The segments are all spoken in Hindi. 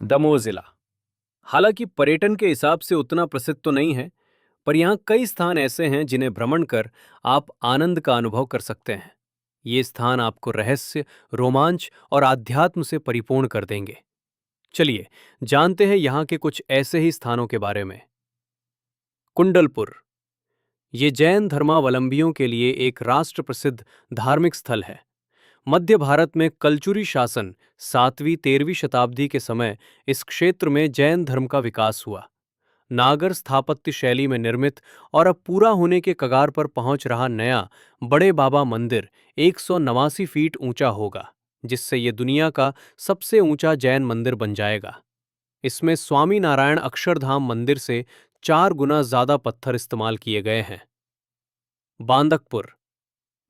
दमोह जिला हालांकि पर्यटन के हिसाब से उतना प्रसिद्ध तो नहीं है, पर यहाँ कई स्थान ऐसे हैं जिन्हें भ्रमण कर आप आनंद का अनुभव कर सकते हैं। ये स्थान आपको रहस्य, रोमांच और आध्यात्म से परिपूर्ण कर देंगे। चलिए जानते हैं यहाँ के कुछ ऐसे ही स्थानों के बारे में। कुंडलपुर ये जैन धर्मावलंबियों के लिए एक राष्ट्र प्रसिद्ध धार्मिक स्थल है। मध्य भारत में कलचुरी शासन 7वीं-13वीं शताब्दी के समय इस क्षेत्र में जैन धर्म का विकास हुआ। नागर स्थापत्य शैली में निर्मित और अब पूरा होने के कगार पर पहुंच रहा नया बड़े बाबा मंदिर 189 फीट ऊंचा होगा, जिससे ये दुनिया का सबसे ऊंचा जैन मंदिर बन जाएगा। इसमें स्वामी नारायण अक्षरधाम मंदिर से 4 गुना ज्यादा पत्थर इस्तेमाल किए गए हैं। बांदकपुर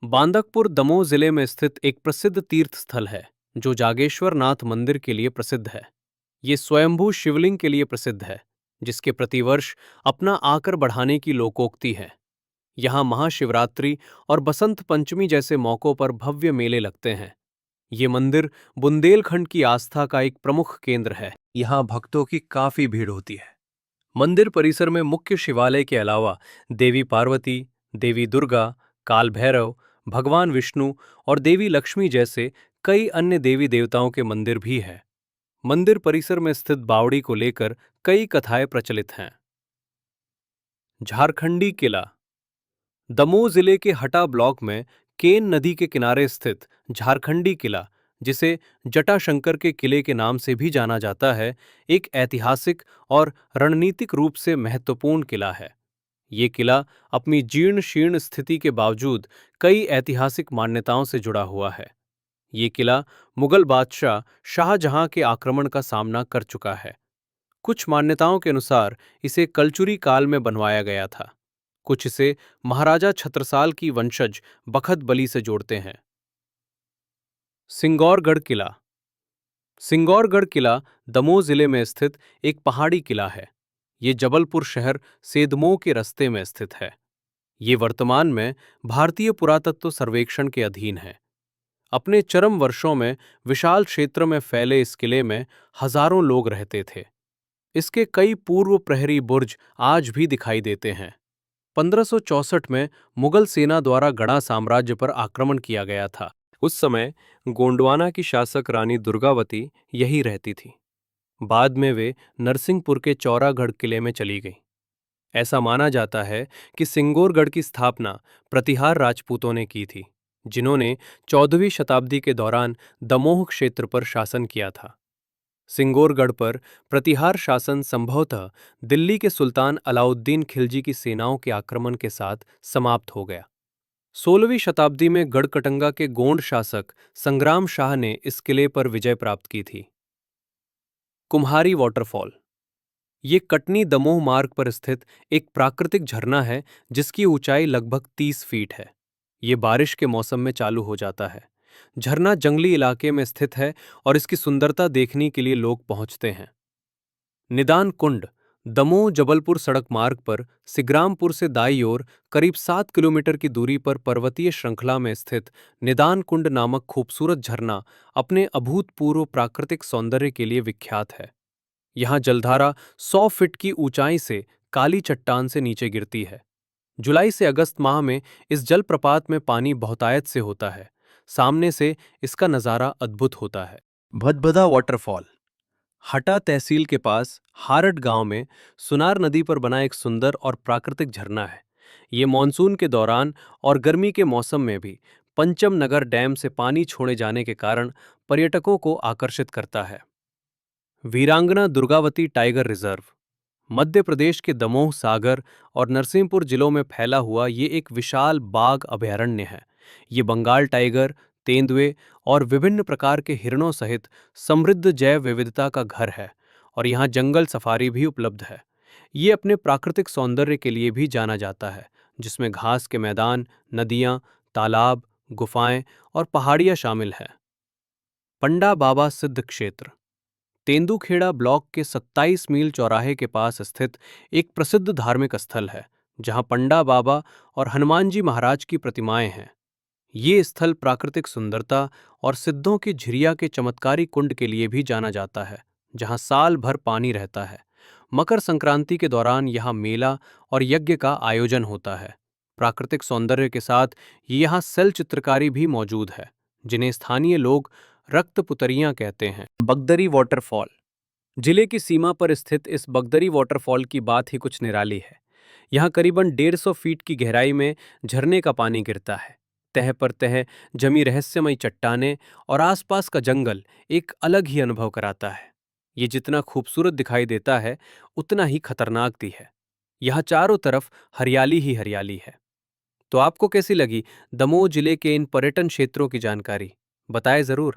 बांदकपुर दमोह जिले में स्थित एक प्रसिद्ध तीर्थ स्थल है, जो जागेश्वर नाथ मंदिर के लिए प्रसिद्ध है। ये स्वयंभू शिवलिंग के लिए प्रसिद्ध है, जिसके प्रतिवर्ष अपना आकर बढ़ाने की लोकोक्ति है। यहाँ महाशिवरात्रि और बसंत पंचमी जैसे मौकों पर भव्य मेले लगते हैं। ये मंदिर बुंदेलखंड की आस्था का एक प्रमुख केंद्र है। यहाँ भक्तों की काफी भीड़ होती है। मंदिर परिसर में मुख्य शिवालय के अलावा देवी पार्वती, देवी दुर्गा, काल भैरव, भगवान विष्णु और देवी लक्ष्मी जैसे कई अन्य देवी देवताओं के मंदिर भी हैं। मंदिर परिसर में स्थित बावड़ी को लेकर कई कथाएं प्रचलित हैं। झारखंडी किला दमोह जिले के हटा ब्लॉक में केन नदी के किनारे स्थित झारखंडी किला, जिसे जटाशंकर के किले के नाम से भी जाना जाता है, एक ऐतिहासिक और रणनीतिक रूप से महत्वपूर्ण किला है। ये किला अपनी जीर्ण शीर्ण स्थिति के बावजूद कई ऐतिहासिक मान्यताओं से जुड़ा हुआ है। ये किला मुगल बादशाह शाहजहां के आक्रमण का सामना कर चुका है। कुछ मान्यताओं के अनुसार इसे कलचुरी काल में बनवाया गया था। कुछ इसे महाराजा छत्रसाल की वंशज बखत बली से जोड़ते हैं। सिंगौरगढ़ किला सिंगौरगढ़ किला दमोह जिले में स्थित एक पहाड़ी किला है। ये जबलपुर शहर सेदमोह के रास्ते में स्थित है। ये वर्तमान में भारतीय पुरातत्व सर्वेक्षण के अधीन है। अपने चरम वर्षों में विशाल क्षेत्र में फैले इस किले में हजारों लोग रहते थे। इसके कई पूर्व प्रहरी बुर्ज आज भी दिखाई देते हैं। 1564 में मुगल सेना द्वारा गढ़ा साम्राज्य पर आक्रमण किया गया था। उस समय गोंडवाना की शासक रानी दुर्गावती यहीं रहती थी। बाद में वे नरसिंहपुर के चौरागढ़ किले में चली गईं। ऐसा माना जाता है कि सिंगौरगढ़ की स्थापना प्रतिहार राजपूतों ने की थी, जिन्होंने 14वीं शताब्दी के दौरान दमोह क्षेत्र पर शासन किया था। सिंगौरगढ़ पर प्रतिहार शासन संभवतः दिल्ली के सुल्तान अलाउद्दीन खिलजी की सेनाओं के आक्रमण के साथ समाप्त हो गया। 16वीं शताब्दी में गढ़कटंगा के गोंड शासक संग्राम शाह ने इस किले पर विजय प्राप्त की थी। कुम्हारी वाटरफॉल ये कटनी दमोह मार्ग पर स्थित एक प्राकृतिक झरना है, जिसकी ऊंचाई लगभग 30 फीट है। ये बारिश के मौसम में चालू हो जाता है। झरना जंगली इलाके में स्थित है और इसकी सुंदरता देखने के लिए लोग पहुंचते हैं। निदान कुंड दमोह जबलपुर सड़क मार्ग पर सिग्रामपुर से दाईं ओर करीब 7 किलोमीटर की दूरी पर पर्वतीय श्रृंखला में स्थित निदान कुंड नामक खूबसूरत झरना अपने अभूतपूर्व प्राकृतिक सौंदर्य के लिए विख्यात है। यहाँ जलधारा 100 फीट की ऊंचाई से काली चट्टान से नीचे गिरती है। जुलाई से अगस्त माह में इस जलप्रपात में पानी बहुतायत से होता है। सामने से इसका नज़ारा अद्भुत होता है। भदभदा वाटरफॉल हटा तहसील के पास हारड गांव में सुनार नदी पर बना एक सुंदर और प्राकृतिक झरना है। ये मानसून के दौरान और गर्मी के मौसम में भी पंचम नगर डैम से पानी छोड़े जाने के कारण पर्यटकों को आकर्षित करता है। वीरांगना दुर्गावती टाइगर रिजर्व मध्य प्रदेश के दमोह, सागर और नरसिंहपुर जिलों में फैला हुआ ये एक विशाल बाघ अभयारण्य है। ये बंगाल टाइगर, तेंदुए और विभिन्न प्रकार के हिरणों सहित समृद्ध जैव विविधता का घर है और यहाँ जंगल सफारी भी उपलब्ध है। ये अपने प्राकृतिक सौंदर्य के लिए भी जाना जाता है, जिसमें घास के मैदान, नदियाँ, तालाब, गुफाएं और पहाड़ियाँ शामिल हैं। पंडा बाबा सिद्ध क्षेत्र तेंदुखेड़ा ब्लॉक के 27 मील चौराहे के पास स्थित एक प्रसिद्ध धार्मिक स्थल है, जहां पंडा बाबा और हनुमान जी महाराज की प्रतिमाएं हैं। ये स्थल प्राकृतिक सुंदरता और सिद्धों की झिरिया के चमत्कारी कुंड के लिए भी जाना जाता है, जहां साल भर पानी रहता है। मकर संक्रांति के दौरान यहाँ मेला और यज्ञ का आयोजन होता है। प्राकृतिक सौंदर्य के साथ यहाँ सेल चित्रकारी भी मौजूद है, जिन्हें स्थानीय लोग रक्त पुतरियां कहते हैं। बगदरी वाटरफॉल। जिले की सीमा पर स्थित इस बगदरी वाटरफॉल की बात ही कुछ निराली है। यहाँ करीबन 150 फीट की गहराई में झरने का पानी गिरता है। तह पर तह जमी रहस्यमयी चट्टानें और आसपास का जंगल एक अलग ही अनुभव कराता है। ये जितना खूबसूरत दिखाई देता है, उतना ही खतरनाक भी है। यहाँ चारों तरफ हरियाली ही हरियाली है। तो आपको कैसी लगी दमोह जिले के इन पर्यटन क्षेत्रों की जानकारी? बताएं जरूर।